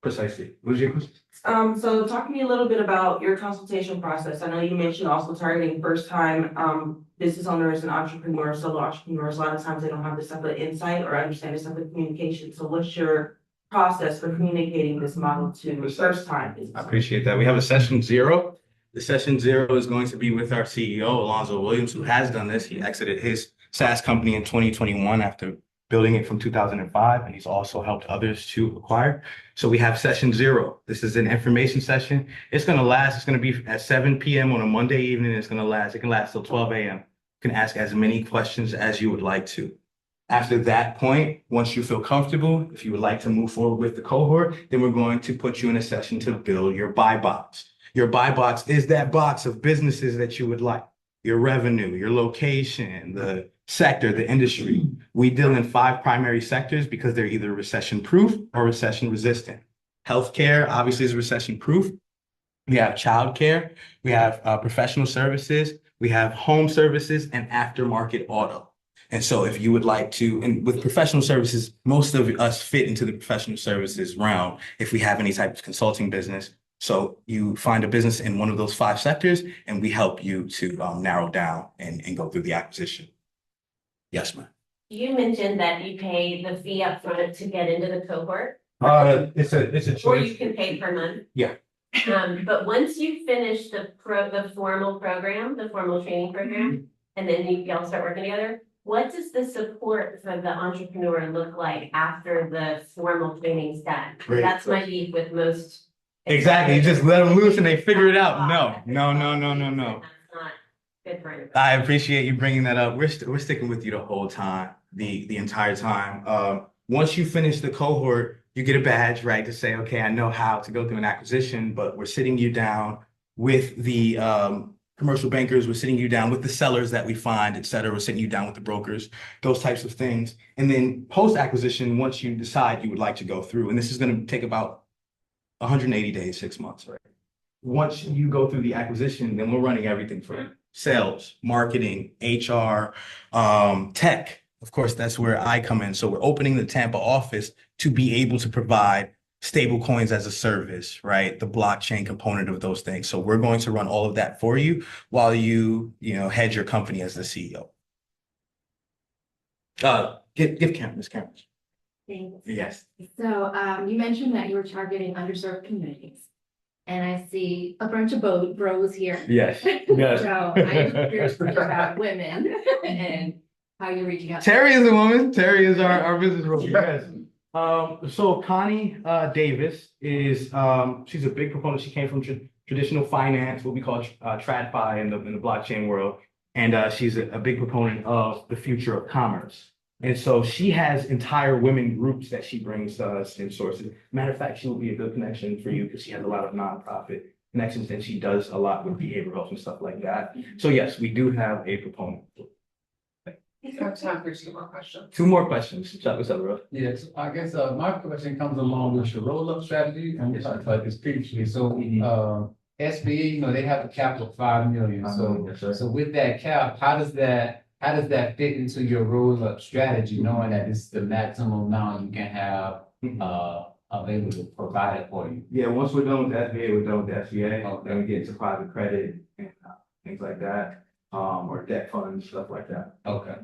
S3: Precisely. What was your question?
S14: So talk to me a little bit about your consultation process. I know you mentioned also targeting first time business owners and entrepreneurs, solo entrepreneurs. A lot of times they don't have this type of insight or understand this type of communication. So what's your process for communicating this model to first time business
S3: I
S14: owners?
S3: appreciate that. We have a session 0. The session 0 is going to be with our CEO, Alonzo Williams, who has done this. He exited his SaaS company in 2021 after building it from 2005, and he's also helped others to acquire. So we have session 0. This is an information session. It's going to be at 7 p.m. on a Monday evening. It can last till 12 a.m. You can ask as many questions as you would like to. After that point, once you feel comfortable, if you would like to move forward with the cohort, then we're going to put you in a session to build your buy box. Your buy box is that box of businesses that you would like, your revenue, your location, the sector, the industry. We deal in 5 primary sectors because they're either recession proof or recession resistant. Healthcare obviously is recession proof. We have childcare, we have professional services, we have home services and aftermarket auto. And so if you would like to, and with professional services, most of us fit into the professional services realm if we have any type of consulting business. So you find a business in one of those 5 sectors and we help you to narrow down and go through the acquisition. Yes, ma'am.
S15: You mentioned that you pay the fee upfront to get into the cohort,
S3: It's a
S15: or you
S3: choice.
S15: can pay per month.
S3: Yeah.
S15: But once you finish the formal program, the formal training program, and then y'all start working together, what does the support for the entrepreneur look like after the formal training's done?
S3: Great
S15: That's my beef with most.
S3: Exactly. You just let them loose and they figure it out. No.
S15: That's not good for anybody.
S3: I appreciate you bringing that up. We're sticking with you the whole time, the entire time. Once you finish the cohort, you get a badge, right, to say, okay, I know how to go through an acquisition, but we're sitting you down with the commercial bankers, we're sitting you down with the sellers that we find, et cetera. We're sitting you down with the brokers, those types of things. And then post-acquisition, once you decide you would like to go through, and this is going to take about 180 days, 6 months, right? Once you go through the acquisition, then we're running everything for you. Sales, marketing, HR, tech. Of course, that's where I come in. So we're opening the Tampa office to be able to provide stable coins as a service, right? The blockchain component of those things. So we're going to run all of that for you while you head your company as the CEO. Give Ms. Cameron.
S12: Thanks.
S3: Yes.
S12: So, you mentioned that you were targeting underserved communities. And I see a bunch of bros here.
S3: Yes. Yes.
S12: So I'm curious about women and how you're reaching out.
S3: Terry is a woman. Terry is our business role. Yes. So Connie Davis is she's a big proponent. She came from traditional finance, what we call TradFi in the blockchain world, and she's a big proponent of the future of commerce. And so she has entire women groups that she brings to us and sources. Matter of fact, she will be a good connection for you because she has a lot of nonprofit connections and she does a lot with behavioral health and stuff like that. So yes, we do have a proponent.
S19: We have time for 2 more questions.
S3: 2 more questions. What's up, bro?
S6: Yes, I guess my question comes along with your roll-up strategy, and we talked about this previously. So SBA, they have a cap of 5 million. So with that cap, how does that fit into your roll-up strategy, knowing that this is the maximum amount you can have available to provide it for you.
S3: Yeah, once we're done with the SBA, we're done with the SBA, then we get into private credit and things like that, or debt funds, stuff like that.
S6: Okay.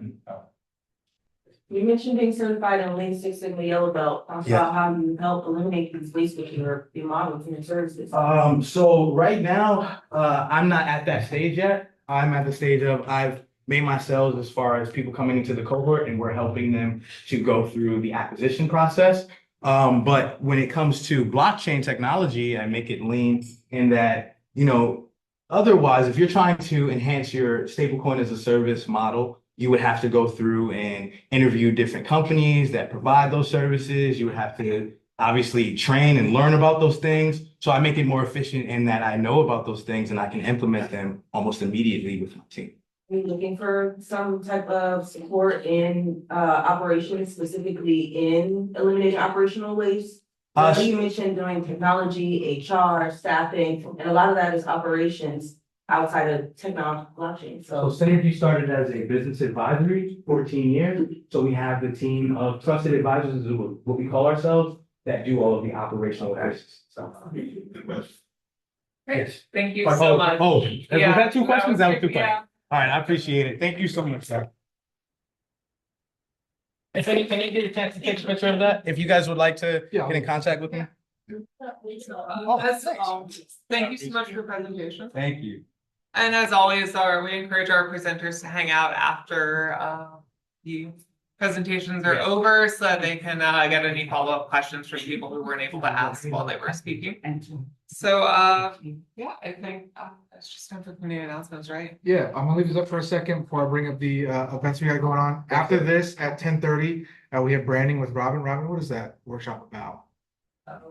S14: You mentioned being certified in Lean Six Sigma Yellow Belt. Talk
S3: Yeah.
S14: about how you help eliminate these waste with your models and your services.
S3: So right now, I'm not at that stage yet. I'm at the stage of I've made my sales as far as people coming into the cohort and we're helping them to go through the acquisition process. But when it comes to blockchain technology, I make it lean in that, otherwise, if you're trying to enhance your stablecoin as a service model, you would have to go through and interview different companies that provide those services. You would have to obviously train and learn about those things. So I make it more efficient in that I know about those things and I can implement them almost immediately with my team.
S14: Are you looking for some type of support in operations, specifically in eliminating operational waste? You mentioned doing technology, HR, staffing, and a lot of that is operations outside of technology blockchain.
S3: So Cynerge started as a business advisory 14 years. So we have the team of trusted advisors, is what we call ourselves, that do all of the operational aspects. So.
S1: Great. Thank you so much.
S3: Was that two questions? That was two questions.
S1: Yeah.
S3: All right, I appreciate it. Thank you so much, sir. If any, can you get a chance to take a picture of that? If you guys would like to get in contact with me.
S1: That's all. Thank you so much for your presentation.
S3: Thank you.
S1: And as always, we encourage our presenters to hang out after the presentations are over so that they can get any follow-up questions from people who weren't able to ask while they were speaking. So yeah, I think it's just time for community announcements, right?
S20: Yeah, I'm gonna leave this up for a second before I bring up the events we got going on. After this, at 10:30, we have branding with Robin. Robin, what is that workshop about?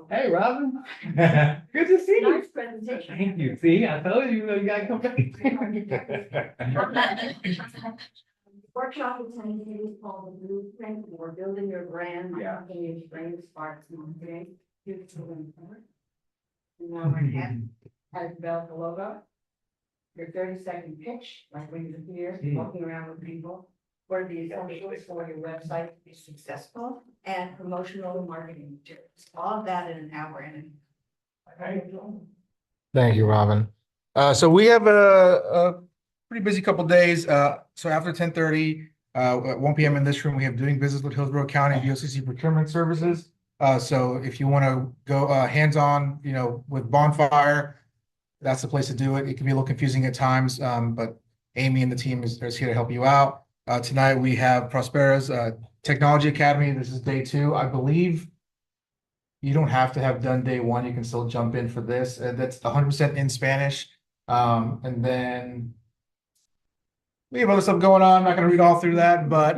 S3: Hey, Robin. Good to see you.
S11: Nice presentation.
S3: Thank you. See, I told you, you gotta come back.
S12: Workshop is called the Blueprint for Building Your Brand.
S3: Yeah.
S12: Marketing Brand Sparks Marketing. And now we're has developed a logo. Your 30-second pitch, like when you're here, walking around with people. What are the essentials for your website to be successful, and promotional marketing materials. All of that in an hour and
S20: Thank you, Robin. So we have a pretty busy couple days. So after 10:30, at 1 p.m. in this room, we have Doing Business with Hillsborough County VOCC Procurement Services. So if you want to go hands-on, with Bonfire, that's the place to do it. It can be a little confusing at times, but Amy and the team is here to help you out. Tonight we have Prospera's Technology Academy. This is day 2. I believe you don't have to have done day 1. You can still jump in for this. That's 100% in Spanish. And then we have other stuff going on. I'm not going to read all through that, but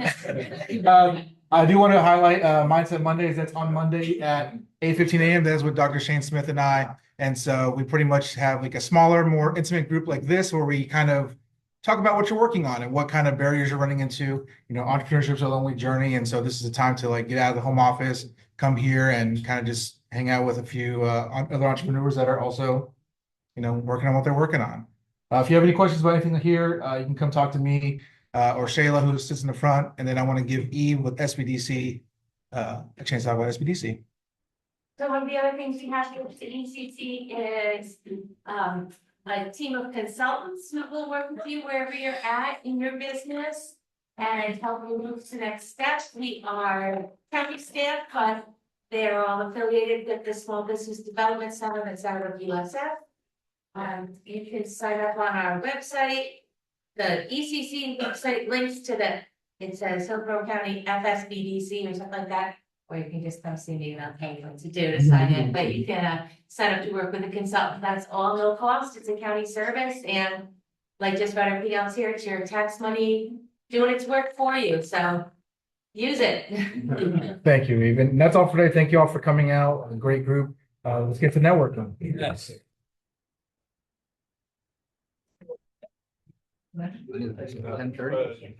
S20: I do want to highlight Mindset Mondays. That's on Monday at 8:15 a.m. That's with Dr. Shane Smith and I. And so we pretty much have like a smaller, more intimate group like this where we kind of talk about what you're working on and what kind of barriers you're running into. Entrepreneurship is a lonely journey. And so this is a time to get out of the home office, come here and kind of just hang out with a few other entrepreneurs that are also, working on what they're working on. If you have any questions about anything here, you can come talk to me or Shayla, who sits in the front. And then I want to give Eve with SBDC a chance to talk about SBDC.
S15: So one of the other things we have with the ECC is a team of consultants who will work with you wherever you're at in your business and help you move to next steps. We are county staff, but they're all affiliated with the Small Business Development Center that's out of USF. You can sign up on our website. The ECC website links to it says Hillsborough County FSBDC or something like that. Or you can just come see me and I'll tell you what to do to sign in. But you can sign up to work with a consultant. That's all no cost. It's a county service. And like just about everything else here, it's your tax money doing its work for you. So use it.
S20: Thank you, Eve. And that's all for today. Thank you all for coming out. A great group. Let's get to networking.
S3: Yes.
S2: 10:30.